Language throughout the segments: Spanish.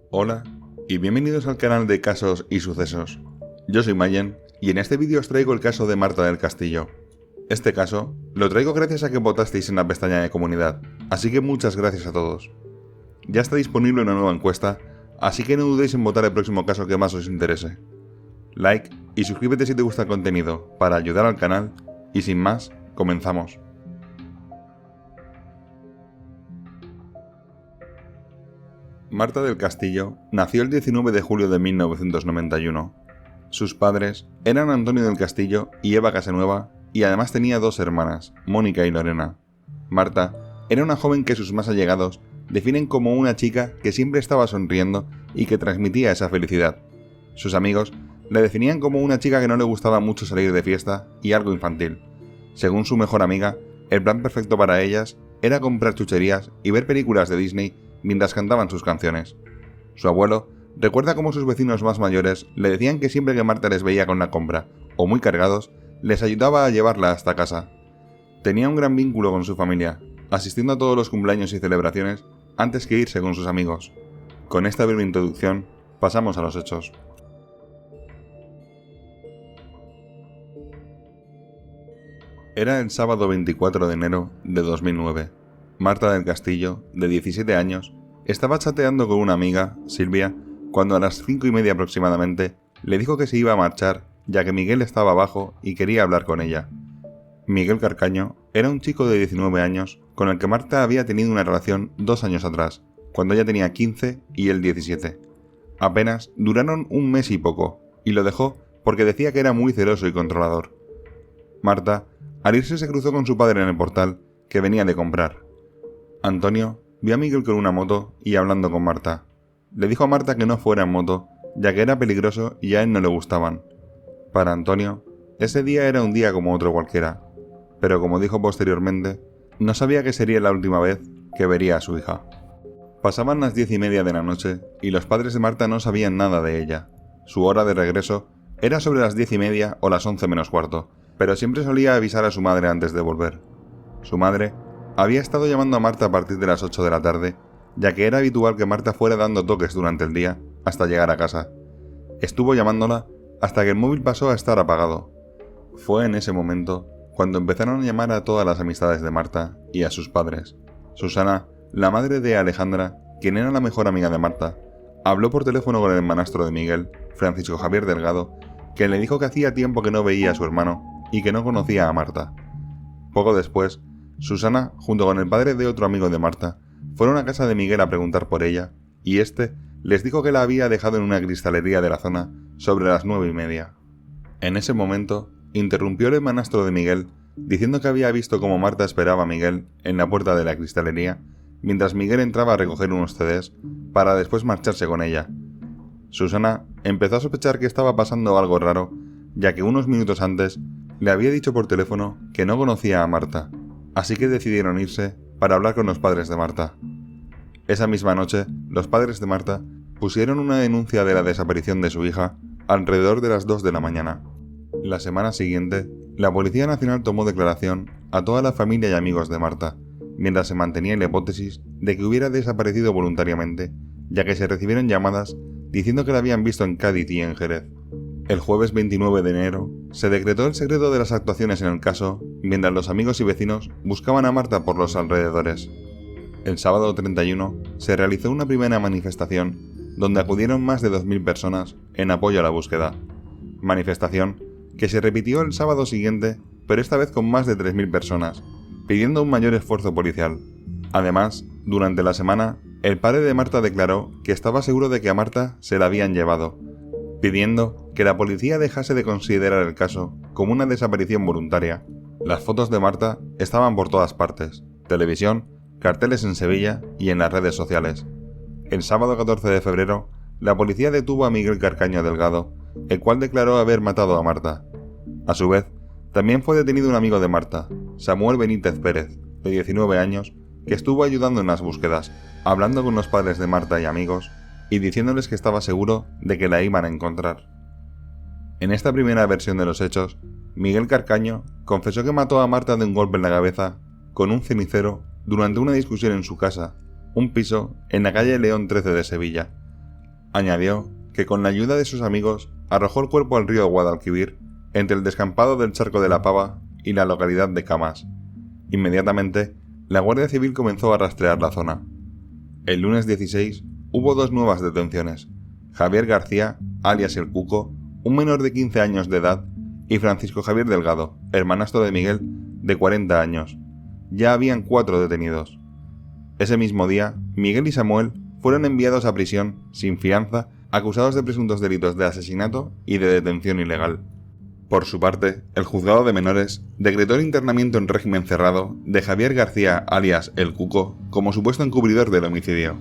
Hola y bienvenidos al canal de Casos y Sucesos. Yo soy Mayen y en este vídeo os traigo el caso de Marta del Castillo. Este caso lo traigo gracias a que votasteis en la pestaña de comunidad, así que muchas gracias a todos. Ya está disponible una nueva encuesta, así que no dudéis en votar el próximo caso que más os interese. Like y suscríbete si te gusta el contenido para ayudar al canal y sin más, comenzamos. Marta del Castillo nació el 19 de julio de 1991. Sus padres eran Antonio del Castillo y Eva Casanueva, y además tenía dos hermanas, Mónica y Lorena. Marta era una joven que sus más allegados definen como una chica que siempre estaba sonriendo y que transmitía esa felicidad. Sus amigos la definían como una chica que no le gustaba mucho salir de fiesta y algo infantil. Según su mejor amiga, el plan perfecto para ellas era comprar chucherías y ver películas de Disney mientras cantaban sus canciones. Su abuelo recuerda cómo sus vecinos más mayores le decían que siempre que Marta les veía con la compra, o muy cargados, les ayudaba a llevarla hasta casa. Tenía un gran vínculo con su familia, asistiendo a todos los cumpleaños y celebraciones antes que irse con sus amigos. Con esta breve introducción, pasamos a los hechos. Era el sábado 24 de enero de 2009. Marta del Castillo, de 17 años, estaba chateando con una amiga, Silvia, cuando a las 5:30 aproximadamente le dijo que se iba a marchar, ya que Miguel estaba abajo y quería hablar con ella. Miguel Carcaño era un chico de 19 años con el que Marta había tenido una relación 2 años atrás, cuando ella tenía 15 y él 17. Apenas duraron un mes y poco, y lo dejó porque decía que era muy celoso y controlador. Marta, al irse, se cruzó con su padre en el portal, que venía de comprar. Antonio vio a Miguel con una moto y hablando con Marta. Le dijo a Marta que no fuera en moto, ya que era peligroso y a él no le gustaban. Para Antonio, ese día era un día como otro cualquiera, pero como dijo posteriormente, no sabía que sería la última vez que vería a su hija. Pasaban las 10:30 de la noche y los padres de Marta no sabían nada de ella. Su hora de regreso era sobre las 10:30 o las 11 menos cuarto, pero siempre solía avisar a su madre antes de volver. Su madre había estado llamando a Marta a partir de las 8 de la tarde, ya que era habitual que Marta fuera dando toques durante el día hasta llegar a casa. Estuvo llamándola hasta que el móvil pasó a estar apagado. Fue en ese momento cuando empezaron a llamar a todas las amistades de Marta y a sus padres. Susana, la madre de Alejandra, quien era la mejor amiga de Marta, habló por teléfono con el hermanastro de Miguel, Francisco Javier Delgado, que le dijo que hacía tiempo que no veía a su hermano y que no conocía a Marta. Poco después, Susana, junto con el padre de otro amigo de Marta, fueron a casa de Miguel a preguntar por ella, y este les dijo que la había dejado en una cristalería de la zona sobre las 9:30. En ese momento, interrumpió el hermanastro de Miguel, diciendo que había visto cómo Marta esperaba a Miguel en la puerta de la cristalería, mientras Miguel entraba a recoger unos CDs, para después marcharse con ella. Susana empezó a sospechar que estaba pasando algo raro, ya que unos minutos antes le había dicho por teléfono que no conocía a Marta, así que decidieron irse para hablar con los padres de Marta. Esa misma noche, los padres de Marta pusieron una denuncia de la desaparición de su hija alrededor de las 2 de la mañana. La semana siguiente, la Policía Nacional tomó declaración a toda la familia y amigos de Marta, mientras se mantenía la hipótesis de que hubiera desaparecido voluntariamente, ya que se recibieron llamadas diciendo que la habían visto en Cádiz y en Jerez. El jueves 29 de enero, se decretó el secreto de las actuaciones en el caso, mientras los amigos y vecinos buscaban a Marta por los alrededores. El sábado 31 se realizó una primera manifestación, donde acudieron más de 2.000 personas en apoyo a la búsqueda. Manifestación que se repitió el sábado siguiente, pero esta vez con más de 3.000 personas, pidiendo un mayor esfuerzo policial. Además, durante la semana, el padre de Marta declaró que estaba seguro de que a Marta se la habían llevado, pidiendo que la policía dejase de considerar el caso como una desaparición voluntaria. Las fotos de Marta estaban por todas partes: televisión, carteles en Sevilla y en las redes sociales. El sábado 14 de febrero, la policía detuvo a Miguel Carcaño Delgado, el cual declaró haber matado a Marta. A su vez, también fue detenido un amigo de Marta, Samuel Benítez Pérez, de 19 años, que estuvo ayudando en las búsquedas, hablando con los padres de Marta y amigos, y diciéndoles que estaba seguro de que la iban a encontrar. En esta primera versión de los hechos, Miguel Carcaño confesó que mató a Marta de un golpe en la cabeza con un cenicero durante una discusión en su casa, un piso en la calle León 13 de Sevilla. Añadió que con la ayuda de sus amigos arrojó el cuerpo al río Guadalquivir entre el descampado del Charco de la Pava y la localidad de Camas. Inmediatamente, la Guardia Civil comenzó a rastrear la zona. El lunes 16 hubo 2 nuevas detenciones: Javier García, alias El Cuco, un menor de 15 años de edad, y Francisco Javier Delgado, hermanastro de Miguel, de 40 años. Ya habían 4 detenidos. Ese mismo día, Miguel y Samuel fueron enviados a prisión sin fianza, acusados de presuntos delitos de asesinato y de detención ilegal. Por su parte, el juzgado de menores decretó el internamiento en régimen cerrado de Javier García, alias El Cuco, como supuesto encubridor del homicidio.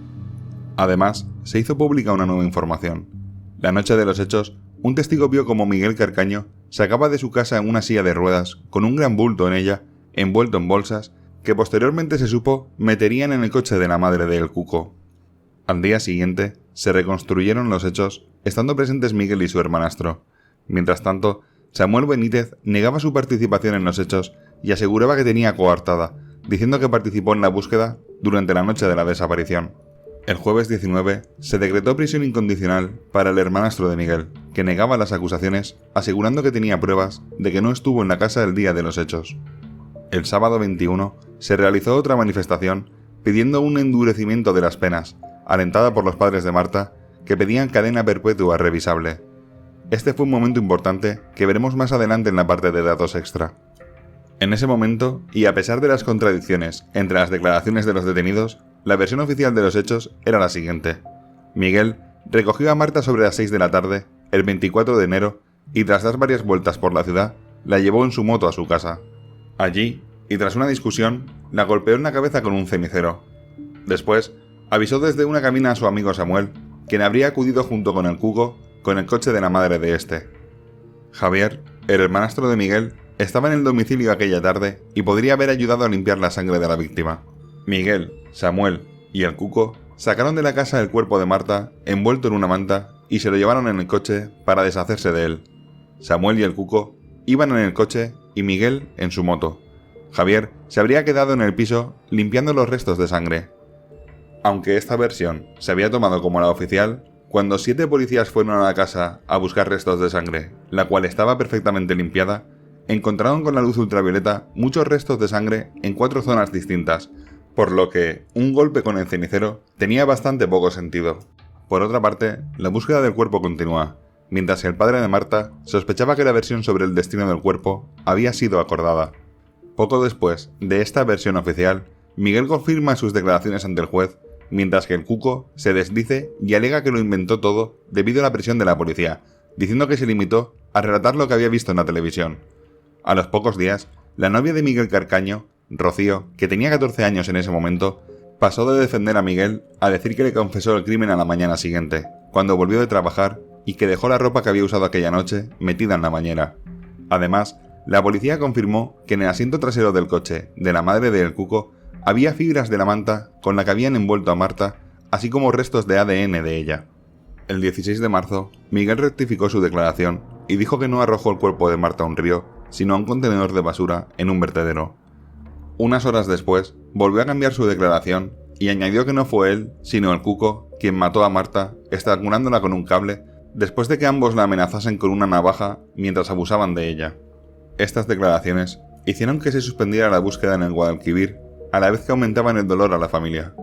Además, se hizo pública una nueva información. La noche de los hechos, un testigo vio como Miguel Carcaño sacaba de su casa en una silla de ruedas, con un gran bulto en ella, envuelto en bolsas, que posteriormente se supo meterían en el coche de la madre de El Cuco. Al día siguiente, se reconstruyeron los hechos, estando presentes Miguel y su hermanastro. Mientras tanto, Samuel Benítez negaba su participación en los hechos y aseguraba que tenía coartada, diciendo que participó en la búsqueda durante la noche de la desaparición. El jueves 19 se decretó prisión incondicional para el hermanastro de Miguel, que negaba las acusaciones, asegurando que tenía pruebas de que no estuvo en la casa el día de los hechos. El sábado 21 se realizó otra manifestación pidiendo un endurecimiento de las penas, alentada por los padres de Marta, que pedían cadena perpetua revisable. Este fue un momento importante que veremos más adelante en la parte de datos extra. En ese momento, y a pesar de las contradicciones entre las declaraciones de los detenidos, la versión oficial de los hechos era la siguiente. Miguel recogió a Marta sobre las 6 de la tarde, el 24 de enero, y tras dar varias vueltas por la ciudad, la llevó en su moto a su casa. Allí, y tras una discusión, la golpeó en la cabeza con un cenicero. Después, avisó desde una cabina a su amigo Samuel, quien habría acudido junto con El Cuco con el coche de la madre de este. Javier, el hermanastro de Miguel, estaba en el domicilio aquella tarde y podría haber ayudado a limpiar la sangre de la víctima. Miguel, Samuel y El Cuco sacaron de la casa el cuerpo de Marta envuelto en una manta y se lo llevaron en el coche para deshacerse de él. Samuel y El Cuco iban en el coche y Miguel en su moto. Javier se habría quedado en el piso limpiando los restos de sangre. Aunque esta versión se había tomado como la oficial, cuando 7 policías fueron a la casa a buscar restos de sangre, la cual estaba perfectamente limpiada, encontraron con la luz ultravioleta muchos restos de sangre en 4 zonas distintas, por lo que un golpe con el cenicero tenía bastante poco sentido. Por otra parte, la búsqueda del cuerpo continúa, mientras que el padre de Marta sospechaba que la versión sobre el destino del cuerpo había sido acordada. Poco después de esta versión oficial, Miguel confirma sus declaraciones ante el juez, mientras que El Cuco se desdice y alega que lo inventó todo debido a la presión de la policía, diciendo que se limitó a relatar lo que había visto en la televisión. A los pocos días, la novia de Miguel Carcaño, Rocío, que tenía 14 años en ese momento, pasó de defender a Miguel a decir que le confesó el crimen a la mañana siguiente, cuando volvió de trabajar y que dejó la ropa que había usado aquella noche metida en la bañera. Además, la policía confirmó que en el asiento trasero del coche de la madre de El Cuco había fibras de la manta con la que habían envuelto a Marta, así como restos de ADN de ella. El 16 de marzo, Miguel rectificó su declaración y dijo que no arrojó el cuerpo de Marta a un río, sino a un contenedor de basura en un vertedero. Unas horas después, volvió a cambiar su declaración y añadió que no fue él, sino El Cuco, quien mató a Marta, estrangulándola con un cable, después de que ambos la amenazasen con una navaja mientras abusaban de ella. Estas declaraciones hicieron que se suspendiera la búsqueda en el Guadalquivir, a la vez que aumentaban el dolor a la familia.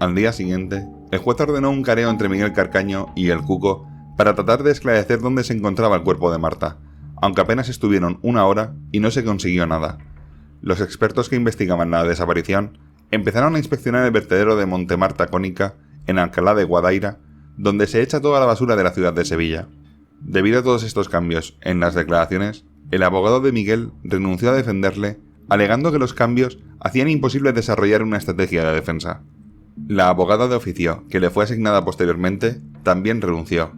Al día siguiente, el juez ordenó un careo entre Miguel Carcaño y El Cuco para tratar de esclarecer dónde se encontraba el cuerpo de Marta, aunque apenas estuvieron 1 hora y no se consiguió nada. Los expertos que investigaban la desaparición empezaron a inspeccionar el vertedero de Montemarta Cónica, en Alcalá de Guadaira, donde se echa toda la basura de la ciudad de Sevilla. Debido a todos estos cambios en las declaraciones, el abogado de Miguel renunció a defenderle, alegando que los cambios hacían imposible desarrollar una estrategia de defensa. La abogada de oficio, que le fue asignada posteriormente, también renunció.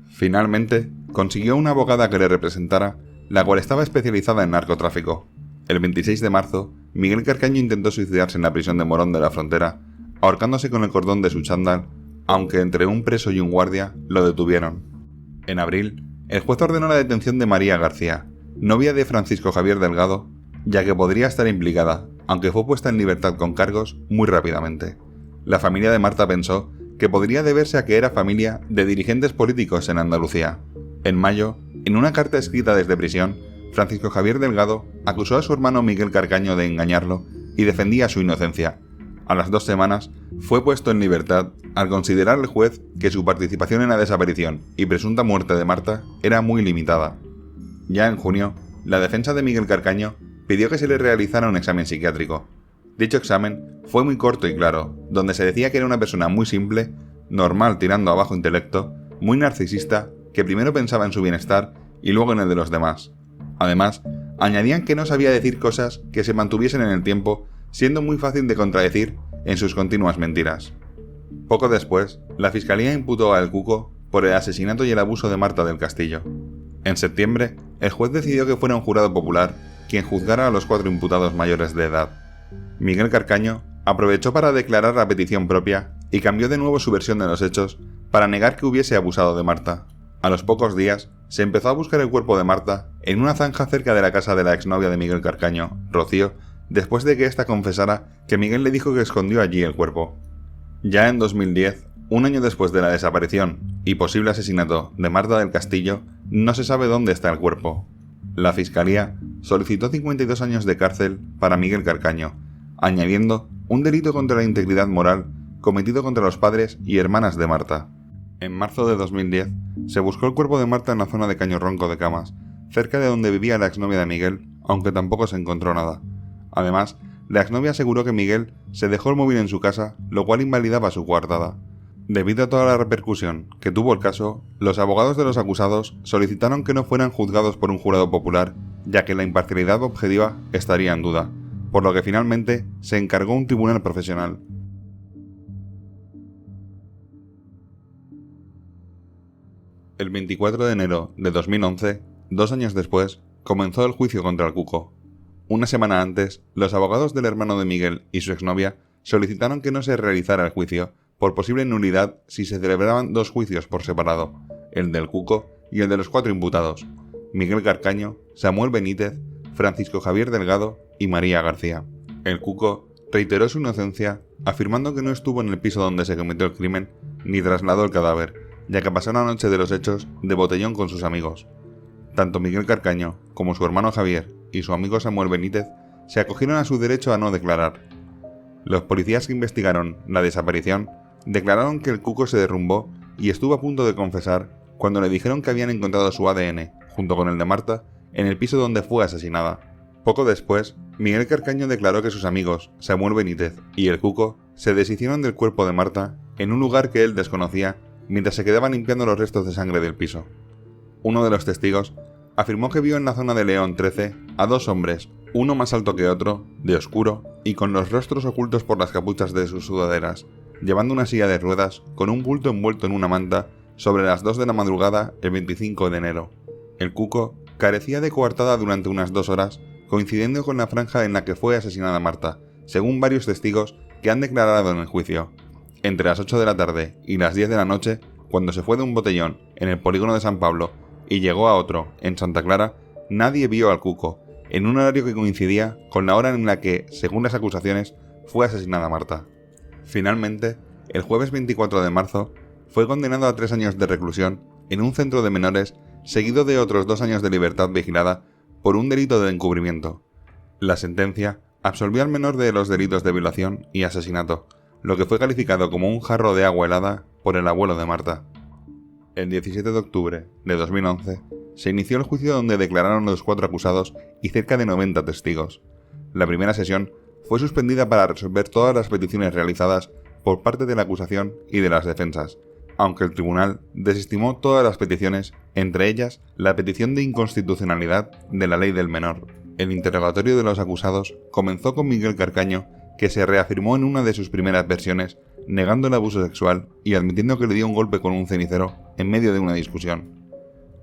Finalmente, consiguió una abogada que le representara, la cual estaba especializada en narcotráfico. El 26 de marzo, Miguel Carcaño intentó suicidarse en la prisión de Morón de la Frontera, ahorcándose con el cordón de su chándal, aunque entre un preso y un guardia lo detuvieron. En abril, el juez ordenó la detención de María García, novia de Francisco Javier Delgado, ya que podría estar implicada, aunque fue puesta en libertad con cargos muy rápidamente. La familia de Marta pensó que podría deberse a que era familia de dirigentes políticos en Andalucía. En mayo, en una carta escrita desde prisión, Francisco Javier Delgado acusó a su hermano Miguel Carcaño de engañarlo y defendía su inocencia. A las 2 semanas, fue puesto en libertad al considerar el juez que su participación en la desaparición y presunta muerte de Marta era muy limitada. Ya en junio, la defensa de Miguel Carcaño pidió que se le realizara un examen psiquiátrico. Dicho examen fue muy corto y claro, donde se decía que era una persona muy simple, normal tirando a bajo intelecto, muy narcisista, que primero pensaba en su bienestar y luego en el de los demás. Además, añadían que no sabía decir cosas que se mantuviesen en el tiempo, siendo muy fácil de contradecir en sus continuas mentiras. Poco después, la Fiscalía imputó a El Cuco por el asesinato y el abuso de Marta del Castillo. En septiembre, el juez decidió que fuera un jurado popular quien juzgara a los 4 imputados mayores de edad. Miguel Carcaño aprovechó para declarar a petición propia y cambió de nuevo su versión de los hechos para negar que hubiese abusado de Marta. A los pocos días, se empezó a buscar el cuerpo de Marta en una zanja cerca de la casa de la exnovia de Miguel Carcaño, Rocío, después de que ésta confesara que Miguel le dijo que escondió allí el cuerpo. Ya en 2010, un año después de la desaparición y posible asesinato de Marta del Castillo, no se sabe dónde está el cuerpo. La Fiscalía solicitó 52 años de cárcel para Miguel Carcaño, añadiendo un delito contra la integridad moral cometido contra los padres y hermanas de Marta. En marzo de 2010, se buscó el cuerpo de Marta en la zona de Caño Ronco de Camas, cerca de donde vivía la exnovia de Miguel, aunque tampoco se encontró nada. Además, la exnovia aseguró que Miguel se dejó el móvil en su casa, lo cual invalidaba su coartada. Debido a toda la repercusión que tuvo el caso, los abogados de los acusados solicitaron que no fueran juzgados por un jurado popular, ya que la imparcialidad objetiva estaría en duda, por lo que finalmente se encargó un tribunal profesional. El 24 de enero de 2011, 2 años después, comenzó el juicio contra el Cuco. Una semana antes, los abogados del hermano de Miguel y su exnovia solicitaron que no se realizara el juicio por posible nulidad si se celebraban 2 juicios por separado, el del Cuco y el de los 4 imputados, Miguel Carcaño, Samuel Benítez, Francisco Javier Delgado y María García. El Cuco reiteró su inocencia, afirmando que no estuvo en el piso donde se cometió el crimen ni trasladó el cadáver, ya que pasó la noche de los hechos de botellón con sus amigos. Tanto Miguel Carcaño como su hermano Javier y su amigo Samuel Benítez se acogieron a su derecho a no declarar. Los policías que investigaron la desaparición declararon que el Cuco se derrumbó y estuvo a punto de confesar cuando le dijeron que habían encontrado su ADN, junto con el de Marta, en el piso donde fue asesinada. Poco después, Miguel Carcaño declaró que sus amigos, Samuel Benítez y el Cuco, se deshicieron del cuerpo de Marta en un lugar que él desconocía mientras se quedaban limpiando los restos de sangre del piso. Uno de los testigos afirmó que vio en la zona de León 13 a 2 hombres, uno más alto que otro, de oscuro y con los rostros ocultos por las capuchas de sus sudaderas, llevando una silla de ruedas con un bulto envuelto en una manta sobre las 2 de la madrugada el 25 de enero. El Cuco carecía de coartada durante unas 2 horas, coincidiendo con la franja en la que fue asesinada Marta, según varios testigos que han declarado en el juicio. Entre las 8 de la tarde y las 10 de la noche, cuando se fue de un botellón en el polígono de San Pablo y llegó a otro en Santa Clara, nadie vio al Cuco, en un horario que coincidía con la hora en la que, según las acusaciones, fue asesinada Marta. Finalmente, el jueves 24 de marzo, fue condenado a 3 años de reclusión en un centro de menores, seguido de otros 2 años de libertad vigilada por un delito de encubrimiento. La sentencia absolvió al menor de los delitos de violación y asesinato, lo que fue calificado como un jarro de agua helada por el abuelo de Marta. El 17 de octubre de 2011 se inició el juicio donde declararon los 4 acusados y cerca de 90 testigos. La primera sesión fue suspendida para resolver todas las peticiones realizadas por parte de la acusación y de las defensas, aunque el tribunal desestimó todas las peticiones, entre ellas la petición de inconstitucionalidad de la ley del menor. El interrogatorio de los acusados comenzó con Miguel Carcaño, que se reafirmó en una de sus primeras versiones, negando el abuso sexual y admitiendo que le dio un golpe con un cenicero en medio de una discusión.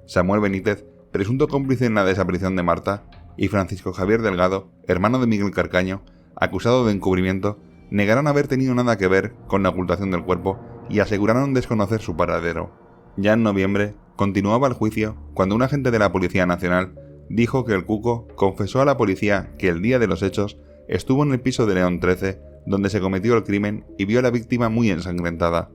Samuel Benítez, presunto cómplice en la desaparición de Marta, y Francisco Javier Delgado, hermano de Miguel Carcaño, acusado de encubrimiento, negaron haber tenido nada que ver con la ocultación del cuerpo y aseguraron desconocer su paradero. Ya en noviembre, continuaba el juicio cuando un agente de la Policía Nacional dijo que el Cuco confesó a la policía que el día de los hechos estuvo en el piso de León 13 donde se cometió el crimen y vio a la víctima muy ensangrentada.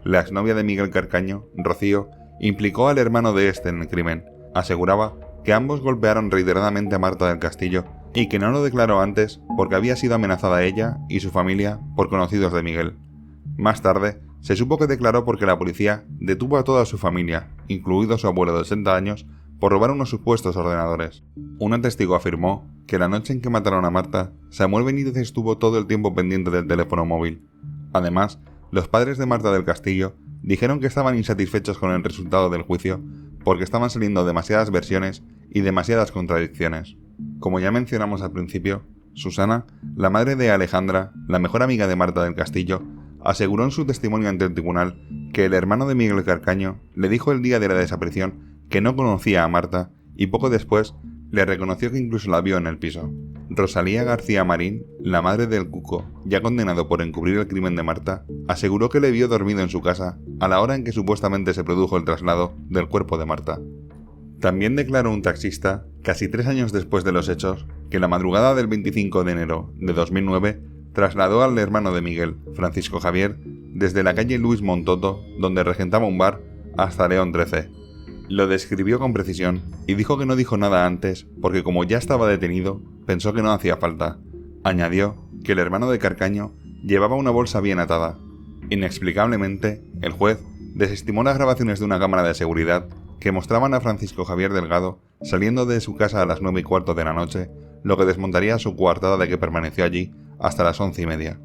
La exnovia de Miguel Carcaño, Rocío, implicó al hermano de este en el crimen. Aseguraba que ambos golpearon reiteradamente a Marta del Castillo y que no lo declaró antes porque había sido amenazada ella y su familia por conocidos de Miguel. Más tarde, se supo que declaró porque la policía detuvo a toda su familia, incluido su abuelo de 60 años, por robar unos supuestos ordenadores. Un testigo afirmó que la noche en que mataron a Marta, Samuel Benítez estuvo todo el tiempo pendiente del teléfono móvil. Además, los padres de Marta del Castillo dijeron que estaban insatisfechos con el resultado del juicio porque estaban saliendo demasiadas versiones y demasiadas contradicciones. Como ya mencionamos al principio, Susana, la madre de Alejandra, la mejor amiga de Marta del Castillo, aseguró en su testimonio ante el tribunal que el hermano de Miguel Carcaño le dijo el día de la desaparición que no conocía a Marta y poco después le reconoció que incluso la vio en el piso. Rosalía García Marín, la madre del Cuco, ya condenado por encubrir el crimen de Marta, aseguró que le vio dormido en su casa a la hora en que supuestamente se produjo el traslado del cuerpo de Marta. También declaró un taxista, casi 3 años después de los hechos, que la madrugada del 25 de enero de 2009 trasladó al hermano de Miguel, Francisco Javier, desde la calle Luis Montoto, donde regentaba un bar, hasta León 13. Lo describió con precisión y dijo que no dijo nada antes porque como ya estaba detenido, pensó que no hacía falta. Añadió que el hermano de Carcaño llevaba una bolsa bien atada. Inexplicablemente, el juez desestimó las grabaciones de una cámara de seguridad que mostraban a Francisco Javier Delgado saliendo de su casa a las 9:15 de la noche, lo que desmontaría su coartada de que permaneció allí hasta las 11:30.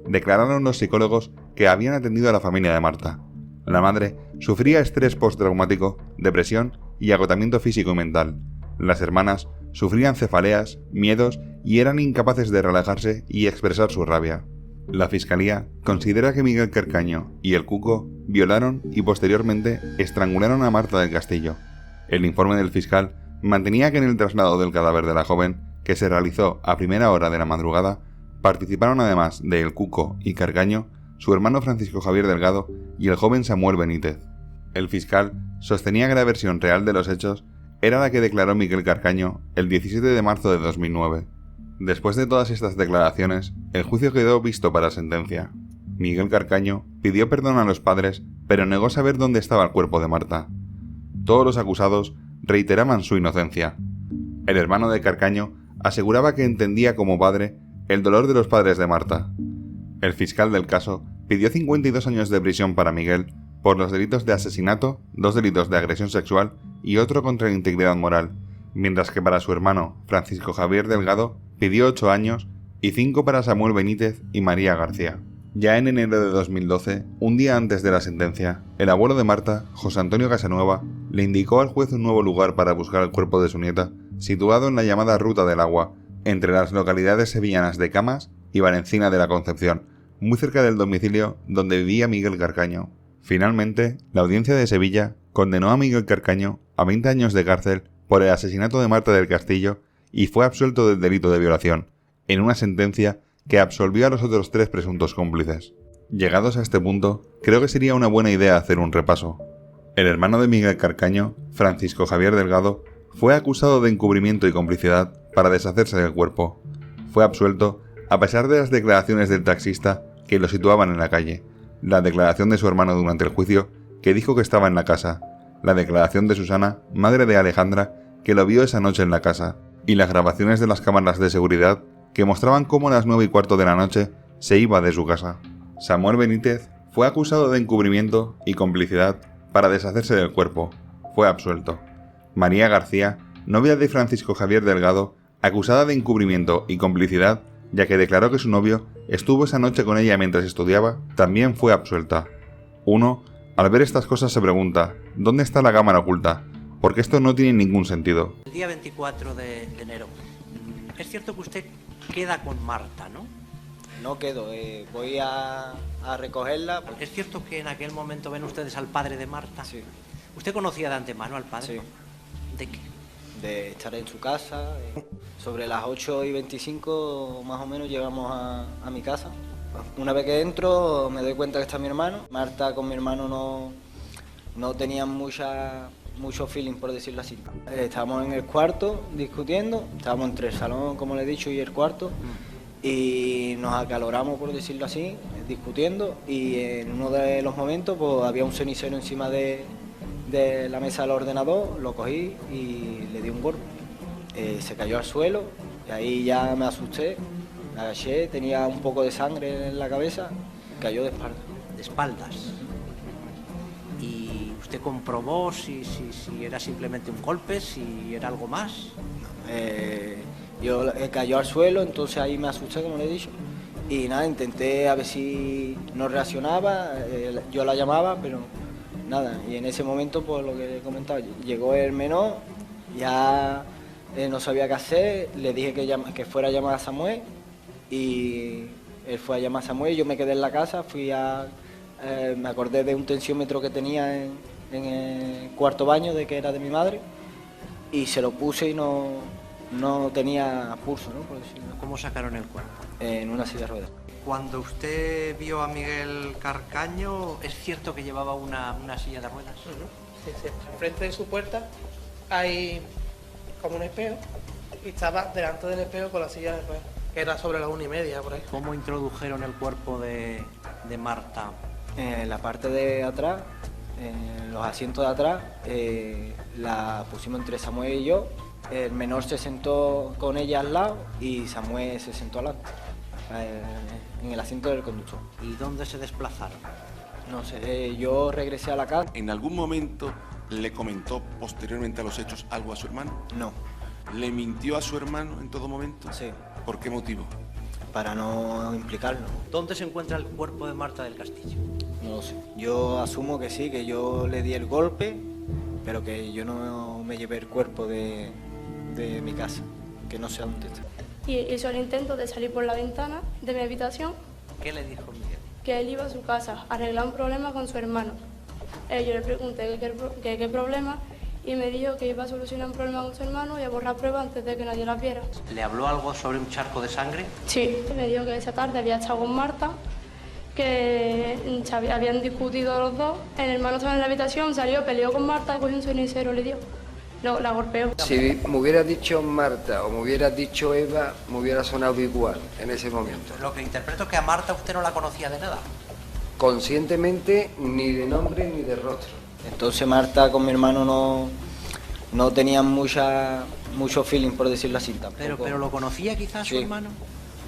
Declararon los psicólogos que habían atendido a la familia de Marta. La madre sufría estrés postraumático, depresión y agotamiento físico y mental. Las hermanas sufrían cefaleas, miedos y eran incapaces de relajarse y expresar su rabia. La Fiscalía considera que Miguel Carcaño y el Cuco violaron y posteriormente estrangularon a Marta del Castillo. El informe del fiscal mantenía que en el traslado del cadáver de la joven, que se realizó a primera hora de la madrugada, participaron además de El Cuco y Carcaño, su hermano Francisco Javier Delgado y el joven Samuel Benítez. El fiscal sostenía que la versión real de los hechos era la que declaró Miguel Carcaño el 17 de marzo de 2009. Después de todas estas declaraciones, el juicio quedó visto para sentencia. Miguel Carcaño pidió perdón a los padres, pero negó saber dónde estaba el cuerpo de Marta. Todos los acusados reiteraban su inocencia. El hermano de Carcaño aseguraba que entendía como padre el dolor de los padres de Marta. El fiscal del caso pidió 52 años de prisión para Miguel por los delitos de asesinato, 2 delitos de agresión sexual y otro contra la integridad moral, mientras que para su hermano, Francisco Javier Delgado, pidió 8 años y 5 para Samuel Benítez y María García. Ya en enero de 2012, un día antes de la sentencia, el abuelo de Marta, José Antonio Casanueva, le indicó al juez un nuevo lugar para buscar el cuerpo de su nieta, situado en la llamada Ruta del Agua, entre las localidades sevillanas de Camas y Valencina de la Concepción, muy cerca del domicilio donde vivía Miguel Carcaño. Finalmente, la audiencia de Sevilla condenó a Miguel Carcaño a 20 años de cárcel por el asesinato de Marta del Castillo y fue absuelto del delito de violación, en una sentencia que absolvió a los otros 3 presuntos cómplices. Llegados a este punto, creo que sería una buena idea hacer un repaso. El hermano de Miguel Carcaño, Francisco Javier Delgado, fue acusado de encubrimiento y complicidad para deshacerse del cuerpo. Fue absuelto a pesar de las declaraciones del taxista que lo situaban en la calle, la declaración de su hermano durante el juicio, que dijo que estaba en la casa, la declaración de Susana, madre de Alejandra, que lo vio esa noche en la casa, y las grabaciones de las cámaras de seguridad que mostraban cómo a las 9:15 de la noche se iba de su casa. Samuel Benítez fue acusado de encubrimiento y complicidad para deshacerse del cuerpo. Fue absuelto. María García, novia de Francisco Javier Delgado, acusada de encubrimiento y complicidad, ya que declaró que su novio estuvo esa noche con ella mientras estudiaba, también fue absuelta. Uno, al ver estas cosas se pregunta, ¿dónde está la cámara oculta? Porque esto no tiene ningún sentido. El día 24 de enero, es cierto que usted queda con Marta, ¿no? No quedo, voy a recogerla. ¿Es cierto que en aquel momento ven ustedes al padre de Marta? Sí. ¿Usted conocía de antemano al padre? Sí. ¿De qué? De estar en su casa. Sobre las 8:25 más o menos llegamos a mi casa. Una vez que entro me doy cuenta que está mi hermano. Marta con mi hermano no tenían mucho feeling, por decirlo así. Estábamos en el cuarto discutiendo, estábamos entre el salón, como le he dicho, y el cuarto. y nos acaloramos, por decirlo así, discutiendo, y en uno de los momentos pues había un cenicero encima de la mesa del ordenador, lo cogí y le di un golpe. Se cayó al suelo y ahí ya me asusté, me agaché, tenía un poco de sangre en la cabeza, cayó de espalda. De espaldas. ¿Y usted comprobó si era simplemente un golpe, si era algo más? Yo cayó al suelo, entonces ahí me asusté, como le he dicho, y nada, intenté a ver si no reaccionaba, yo la llamaba, pero nada, y en ese momento, pues lo que he comentado, llegó el menor, ya no sabía qué hacer, le dije que fuera a llamar a Samuel, y él fue a llamar a Samuel, yo me quedé en la casa, me acordé de un tensiómetro que tenía en el cuarto baño, de que era de mi madre, y se lo puse y no tenía pulso, ¿no? Por decirlo. ¿Cómo sacaron el cuerpo? En una silla de ruedas. Cuando usted vio a Miguel Carcaño, ¿es cierto que llevaba una silla de ruedas? Sí, sí. Enfrente de su puerta hay como un espejo y estaba delante del espejo con la silla de ruedas, que era sobre las 1:30 por ahí. ¿Cómo introdujeron el cuerpo de Marta? En la parte de atrás, en los asientos de atrás, la pusimos entre Samuel y yo. El menor se sentó con ella al lado y Samuel se sentó al lado, en el asiento del conductor. ¿Y dónde se desplazaron? No sé, yo regresé a la casa. ¿En algún momento le comentó posteriormente a los hechos algo a su hermano? No. ¿Le mintió a su hermano en todo momento? Sí. ¿Por qué motivo? Para no implicarlo. ¿Dónde se encuentra el cuerpo de Marta del Castillo? No lo sé. Yo asumo que sí, que yo le di el golpe, pero que yo no me llevé el cuerpo de mi casa, que no sé dónde está. Y hizo el intento de salir por la ventana de mi habitación, ¿Qué le dijo Miguel? que él iba a su casa a arreglar un problema con su hermano. Yo le pregunté qué problema y me dijo que iba a solucionar un problema con su hermano y a borrar pruebas antes de que nadie las viera. ¿Le habló algo sobre un charco de sangre? Sí, me dijo que esa tarde había estado con Marta, que habían discutido los dos. El hermano estaba en la habitación, salió, peleó con Marta, cogió un cenicero, le dio. La golpeó. Si me hubiera dicho Marta o me hubiera dicho Eva, me hubiera sonado igual en ese momento. Lo que interpreto es que a Marta usted no la conocía de nada. Conscientemente, ni de nombre ni de rostro. Entonces Marta con mi hermano no tenían mucho feeling, por decirlo así, tampoco. Pero lo conocía quizás su Sí. hermano.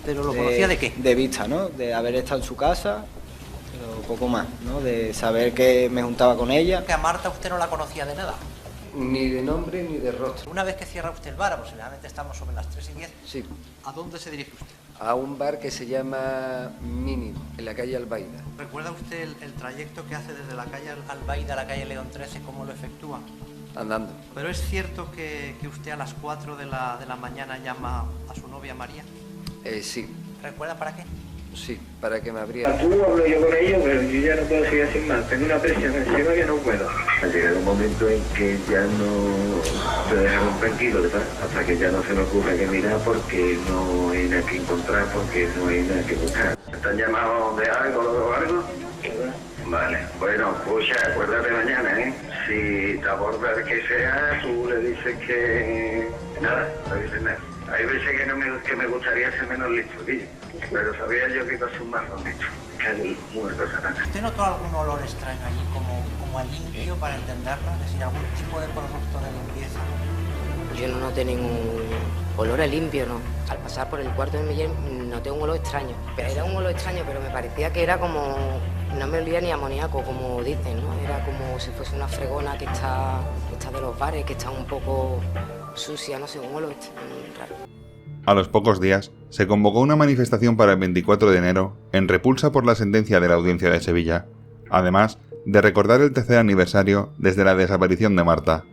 ¿Pero lo conocía de qué? De vista, ¿no? De haber estado en su casa, pero poco más, ¿no? De saber que me juntaba con ella. Que a Marta usted no la conocía de nada. Ni de nombre ni de rostro. Una vez que cierra usted el bar, aproximadamente estamos sobre las 3:10, Sí, ¿a dónde se dirige usted? a un bar que se llama Mínimo, en la calle Albaida. ¿Recuerda usted el trayecto que hace desde la calle Albaida a la calle León 13, cómo lo efectúa? Andando. Pero es cierto que usted a las 4 de la mañana llama a su novia María. Sí, ¿Recuerda para qué? sí, para que me abriera. Tú hablo yo con ellos, pero yo ya no puedo seguir sin más. Tengo una presión encima que no puedo. Ha llegado un momento en que ya no se dejaron tranquilos, ¿verdad? Hasta que ya no se me ocurre que mirar porque no hay nada que encontrar, porque no hay nada que buscar. ¿Están llamados de algo o algo? Vale, bueno, escucha, acuérdate mañana, ¿eh? Si te abordas que sea, tú le dices que... Nada, no dices nada. Hay veces que me gustaría ser menos listo, ¿sí? Pero sabía yo que iba a ser más listo. Que hay muerto Satanás. ¿Usted notó algún olor extraño allí, como a limpio, para entenderlo? Es decir, algún tipo de producto de limpieza. Yo no noté ningún olor a limpio, ¿no? Al pasar por el cuarto de Miguel noté un olor extraño. Pero era un olor extraño, pero me parecía que era como... No me olía ni amoníaco, como dicen, ¿no? Era como si fuese una fregona que está de los bares, que está un poco sucia, no sé, un olor raro. A los pocos días, se convocó una manifestación para el 24 de enero en repulsa por la sentencia de la Audiencia de Sevilla, además de recordar el tercer aniversario desde la desaparición de Marta.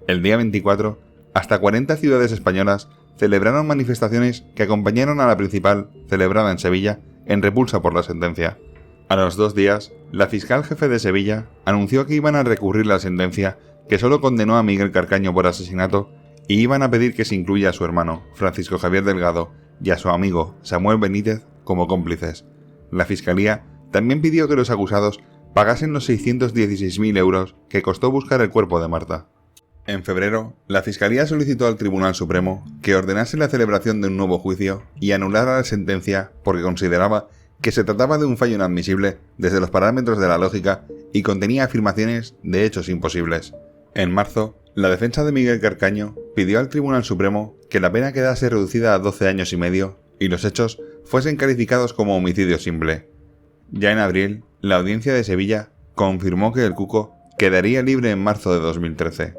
El día 24, hasta 40 ciudades españolas celebraron manifestaciones que acompañaron a la principal, celebrada en Sevilla, en repulsa por la sentencia. A los 2 días, la fiscal jefe de Sevilla anunció que iban a recurrir la sentencia que solo condenó a Miguel Carcaño por asesinato y iban a pedir que se incluya a su hermano, Francisco Javier Delgado, y a su amigo, Samuel Benítez, como cómplices. La fiscalía también pidió que los acusados pagasen los 616.000 euros que costó buscar el cuerpo de Marta. En febrero, la Fiscalía solicitó al Tribunal Supremo que ordenase la celebración de un nuevo juicio y anulara la sentencia porque consideraba que se trataba de un fallo inadmisible desde los parámetros de la lógica y contenía afirmaciones de hechos imposibles. En marzo, la defensa de Miguel Carcaño pidió al Tribunal Supremo que la pena quedase reducida a 12 años y medio y los hechos fuesen calificados como homicidio simple. Ya en abril, la Audiencia de Sevilla confirmó que el Cuco quedaría libre en marzo de 2013.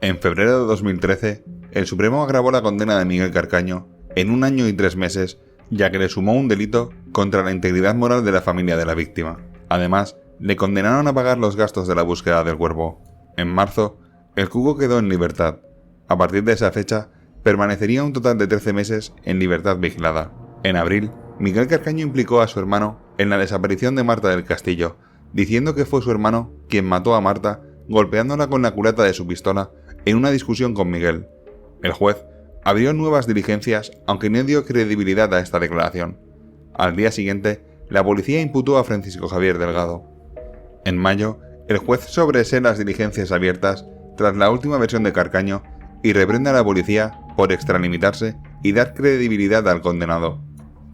En febrero de 2013, el Supremo agravó la condena de Miguel Carcaño en 1 año y 3 meses, ya que le sumó un delito contra la integridad moral de la familia de la víctima. Además, le condenaron a pagar los gastos de la búsqueda del cuerpo. En marzo, el Cuco quedó en libertad. A partir de esa fecha, permanecería un total de 13 meses en libertad vigilada. En abril, Miguel Carcaño implicó a su hermano en la desaparición de Marta del Castillo, diciendo que fue su hermano quien mató a Marta golpeándola con la culata de su pistola en una discusión con Miguel. El juez abrió nuevas diligencias, aunque no dio credibilidad a esta declaración. Al día siguiente, la policía imputó a Francisco Javier Delgado. En mayo, el juez sobresee las diligencias abiertas tras la última versión de Carcaño y reprende a la policía por extralimitarse y dar credibilidad al condenado.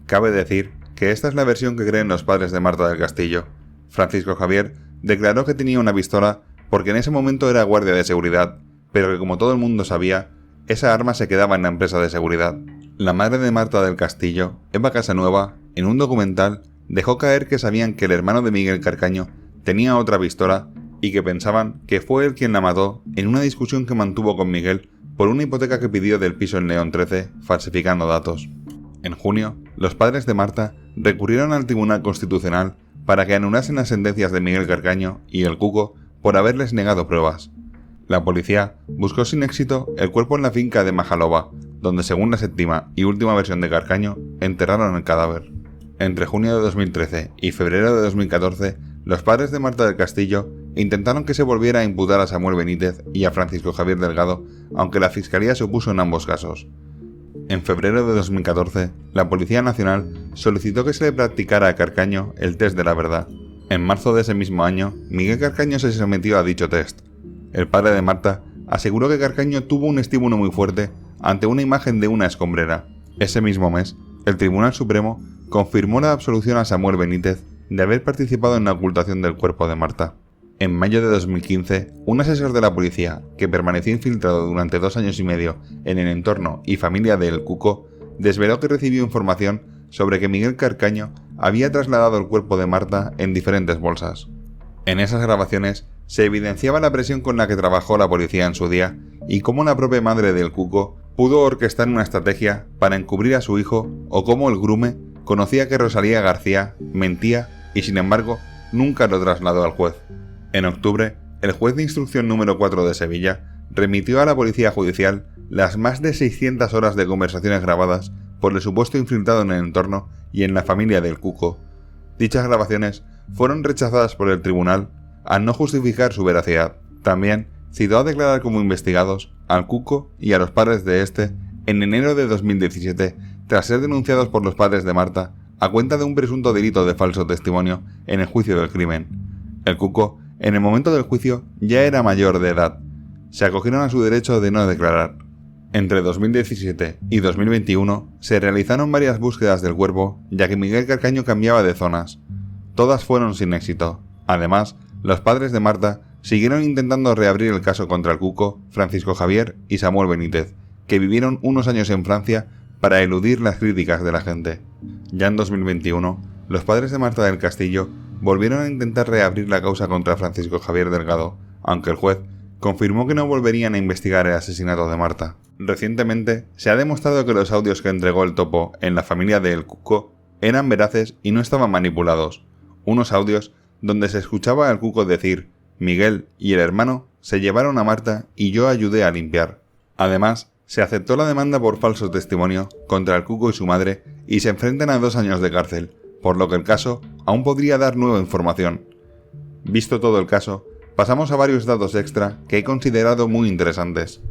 Cabe decir que esta es la versión que creen los padres de Marta del Castillo. Francisco Javier declaró que tenía una pistola porque en ese momento era guardia de seguridad, pero que como todo el mundo sabía, esa arma se quedaba en la empresa de seguridad. La madre de Marta del Castillo, Eva Casanueva, en un documental, dejó caer que sabían que el hermano de Miguel Carcaño tenía otra pistola y que pensaban que fue él quien la mató en una discusión que mantuvo con Miguel por una hipoteca que pidió del piso en León 13, falsificando datos. En junio, los padres de Marta recurrieron al Tribunal Constitucional para que anulasen las sentencias de Miguel Carcaño y el Cuco por haberles negado pruebas. La policía buscó sin éxito el cuerpo en la finca de Majalova, donde según la séptima y última versión de Carcaño, enterraron el cadáver. Entre junio de 2013 y febrero de 2014, los padres de Marta del Castillo intentaron que se volviera a imputar a Samuel Benítez y a Francisco Javier Delgado, aunque la Fiscalía se opuso en ambos casos. En febrero de 2014, la Policía Nacional solicitó que se le practicara a Carcaño el test de la verdad. En marzo de ese mismo año, Miguel Carcaño se sometió a dicho test. El padre de Marta aseguró que Carcaño tuvo un estímulo muy fuerte ante una imagen de una escombrera. Ese mismo mes, el Tribunal Supremo confirmó la absolución a Samuel Benítez de haber participado en la ocultación del cuerpo de Marta. En mayo de 2015, un asesor de la policía, que permaneció infiltrado durante 2 años y medio en el entorno y familia de El Cuco, desveló que recibió información sobre que Miguel Carcaño había trasladado el cuerpo de Marta en diferentes bolsas. En esas grabaciones se evidenciaba la presión con la que trabajó la policía en su día y cómo la propia madre del Cuco pudo orquestar una estrategia para encubrir a su hijo, o cómo el grume conocía que Rosalía García mentía y sin embargo nunca lo trasladó al juez. En octubre, el juez de instrucción número 4 de Sevilla remitió a la Policía Judicial las más de 600 horas de conversaciones grabadas por el supuesto infiltrado en el entorno y en la familia del Cuco. Dichas grabaciones fueron rechazadas por el tribunal al no justificar su veracidad. También citó a declarar como investigados al Cuco y a los padres de este en enero de 2017, tras ser denunciados por los padres de Marta a cuenta de un presunto delito de falso testimonio en el juicio del crimen. El Cuco, en el momento del juicio, ya era mayor de edad. Se acogieron a su derecho de no declarar. Entre 2017 y 2021 se realizaron varias búsquedas del cuerpo, ya que Miguel Carcaño cambiaba de zonas. Todas fueron sin éxito. Además, los padres de Marta siguieron intentando reabrir el caso contra el Cuco, Francisco Javier y Samuel Benítez, que vivieron unos años en Francia para eludir las críticas de la gente. Ya en 2021, los padres de Marta del Castillo volvieron a intentar reabrir la causa contra Francisco Javier Delgado, aunque el juez confirmó que no volverían a investigar el asesinato de Marta. Recientemente, se ha demostrado que los audios que entregó el Topo en la familia de El Cuco eran veraces y no estaban manipulados. Unos audios donde se escuchaba al Cuco decir: Miguel y el hermano se llevaron a Marta y yo ayudé a limpiar. Además, se aceptó la demanda por falso testimonio contra el Cuco y su madre y se enfrentan a 2 años de cárcel, por lo que el caso aún podría dar nueva información. Visto todo el caso, pasamos a varios datos extra que he considerado muy interesantes.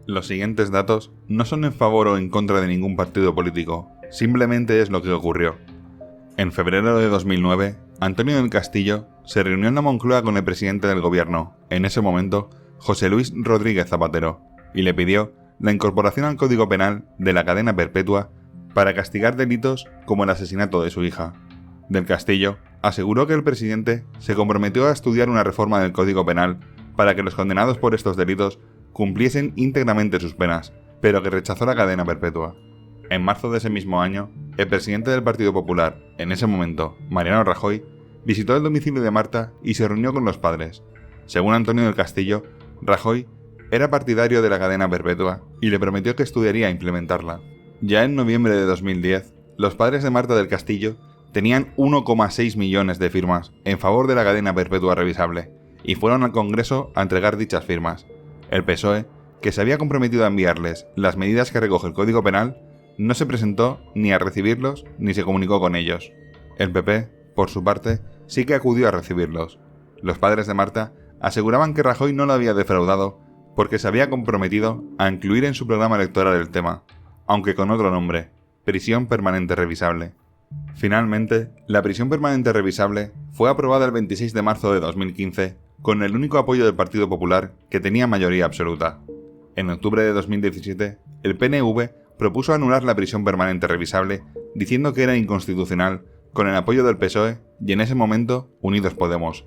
Los siguientes datos no son en favor o en contra de ningún partido político, simplemente es lo que ocurrió. En febrero de 2009, Antonio del Castillo se reunió en la Moncloa con el presidente del gobierno, en ese momento, José Luis Rodríguez Zapatero, y le pidió la incorporación al Código Penal de la cadena perpetua para castigar delitos como el asesinato de su hija. Del Castillo aseguró que el presidente se comprometió a estudiar una reforma del Código Penal para que los condenados por estos delitos cumpliesen íntegramente sus penas, pero que rechazó la cadena perpetua. En marzo de ese mismo año, el presidente del Partido Popular, en ese momento, Mariano Rajoy, visitó el domicilio de Marta y se reunió con los padres. Según Antonio del Castillo, Rajoy era partidario de la cadena perpetua y le prometió que estudiaría implementarla. Ya en noviembre de 2010, los padres de Marta del Castillo tenían 1,6 millones de firmas en favor de la cadena perpetua revisable y fueron al Congreso a entregar dichas firmas. El PSOE, que se había comprometido a enviarles las medidas que recoge el Código Penal, no se presentó ni a recibirlos ni se comunicó con ellos. El PP, por su parte, sí que acudió a recibirlos. Los padres de Marta aseguraban que Rajoy no lo había defraudado porque se había comprometido a incluir en su programa electoral el tema, aunque con otro nombre, prisión permanente revisable. Finalmente, la prisión permanente revisable fue aprobada el 26 de marzo de 2015 con el único apoyo del Partido Popular que tenía mayoría absoluta. En octubre de 2017, el PNV propuso anular la prisión permanente revisable diciendo que era inconstitucional con el apoyo del PSOE y en ese momento Unidos Podemos.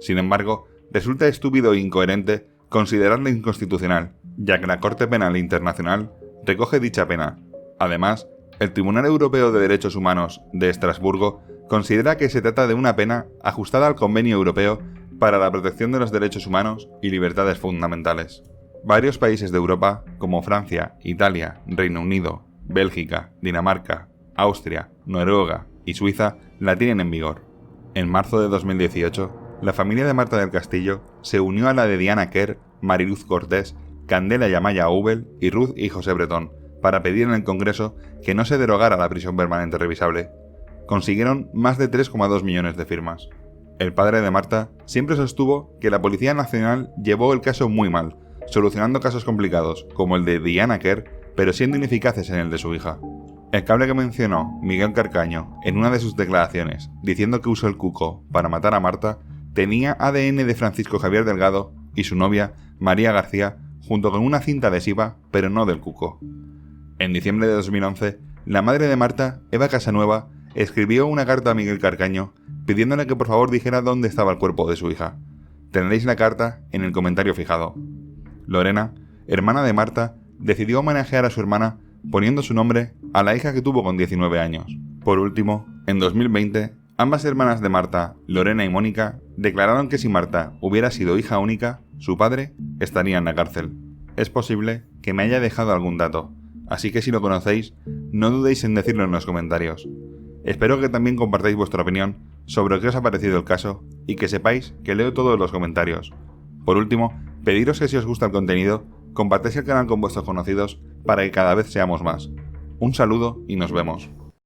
Sin embargo, resulta estúpido e incoherente considerarla inconstitucional, ya que la Corte Penal Internacional recoge dicha pena. Además, el Tribunal Europeo de Derechos Humanos de Estrasburgo considera que se trata de una pena ajustada al Convenio Europeo para la protección de los derechos humanos y libertades fundamentales. Varios países de Europa, como Francia, Italia, Reino Unido, Bélgica, Dinamarca, Austria, Noruega y Suiza, la tienen en vigor. En marzo de 2018, la familia de Marta del Castillo se unió a la de Diana Quer, Mariluz Cortés, Candela y Amaya Ubel y Ruth y José Bretón, para pedir en el Congreso que no se derogara la prisión permanente revisable. Consiguieron más de 3,2 millones de firmas. El padre de Marta siempre sostuvo que la Policía Nacional llevó el caso muy mal, solucionando casos complicados, como el de Diana Quer, pero siendo ineficaces en el de su hija. El cable que mencionó Miguel Carcaño en una de sus declaraciones, diciendo que usó el cuco para matar a Marta, tenía ADN de Francisco Javier Delgado y su novia, María García, junto con una cinta adhesiva, pero no del cuco. En diciembre de 2011, la madre de Marta, Eva Casanueva, escribió una carta a Miguel Carcaño pidiéndole que por favor dijera dónde estaba el cuerpo de su hija. Tendréis la carta en el comentario fijado. Lorena, hermana de Marta, decidió homenajear a su hermana poniendo su nombre a la hija que tuvo con 19 años. Por último, en 2020, ambas hermanas de Marta, Lorena y Mónica, declararon que si Marta hubiera sido hija única, su padre estaría en la cárcel. Es posible que me haya dejado algún dato, así que si lo conocéis, no dudéis en decirlo en los comentarios. Espero que también compartáis vuestra opinión sobre qué os ha parecido el caso y que sepáis que leo todos los comentarios. Por último, pediros que si os gusta el contenido, compartáis el canal con vuestros conocidos para que cada vez seamos más. Un saludo y nos vemos.